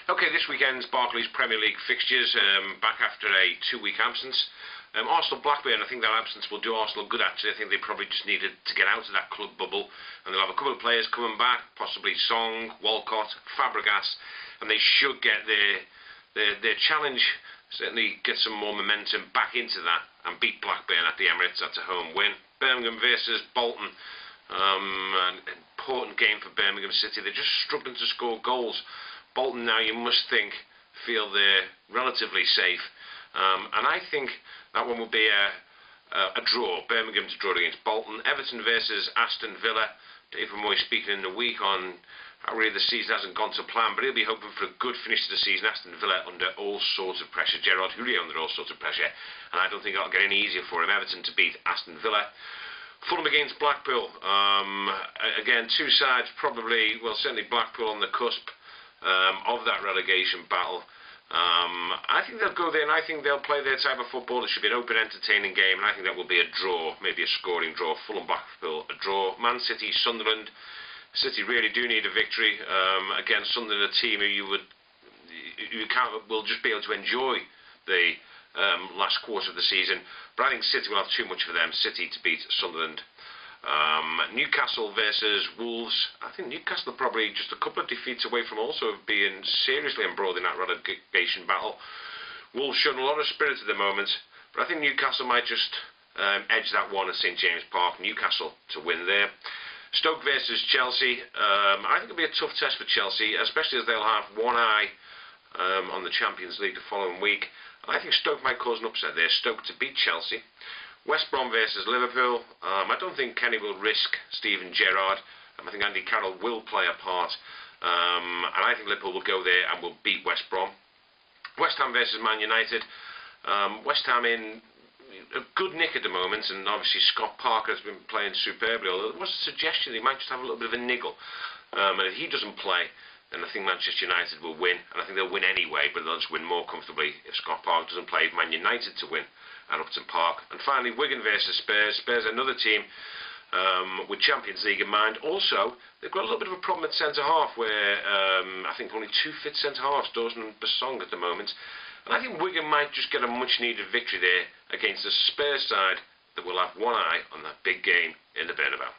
Okay, this weekend's Barclays Premier League fixtures, back after a 2-week absence. Arsenal-Blackburn, I think that absence will do Arsenal good actually. I think they probably just needed to get out of that club bubble, and they'll have a couple of players coming back, possibly Song, Walcott, Fabregas, and they should get their challenge, certainly get some more momentum back into that and beat Blackburn at the Emirates. That's a home win. Birmingham versus Bolton. An important game for Birmingham City. They're just struggling to score goals. Bolton now, you must feel they're relatively safe. And I think that one will be a draw. Birmingham to draw against Bolton. Everton versus Aston Villa. David Moyes speaking in the week on how really the season hasn't gone to plan, but he'll be hoping for a good finish to the season. Aston Villa under all sorts of pressure. Gerard Houllier under all sorts of pressure. And I don't think it'll get any easier for him. Everton to beat Aston Villa. Fulham against Blackpool. Again, two sides probably, well, certainly Blackpool on the cusp of that relegation battle. I think they'll go there, and I think they'll play their type of football. It should be an open, entertaining game, and I think that will be a draw, maybe a scoring draw. Fulham, Blackpool, a draw. Man City, Sunderland. City really do need a victory against Sunderland, a team who will just be able to enjoy the last quarter of the season, but I think City will have too much for them. City to beat Sunderland. Newcastle versus Wolves. I think Newcastle are probably just a couple of defeats away from also being seriously embroiled in that relegation battle. Wolves showing a lot of spirit at the moment, but I think Newcastle might just edge that one at St James Park. Newcastle to win there. Stoke versus Chelsea. I think it'll be a tough test for Chelsea, especially as they'll have one eye on the Champions League the following week. I think Stoke might cause an upset there. Stoke to beat Chelsea. West Brom versus Liverpool. I don't think Kenny will risk Steven Gerrard. I think Andy Carroll will play a part. And I think Liverpool will go there and will beat West Brom. West Ham versus Man United. West Ham in a good nick at the moment, and obviously Scott Parker has been playing superbly, although there was a suggestion he might just have a little bit of a niggle. And if he doesn't play, then I think Manchester United will win, and I think they'll win anyway, but they'll just win more comfortably if Scott Parker doesn't play Man United to win at Upton Park. And finally, Wigan versus Spurs. Spurs, another team with Champions League in mind. Also, they've got a little bit of a problem at centre-half, where I think only two fit centre-halves, Dawson and Basong at the moment. And I think Wigan might just get a much-needed victory there against the Spurs side that will have one eye on that big game in the Bernabeu.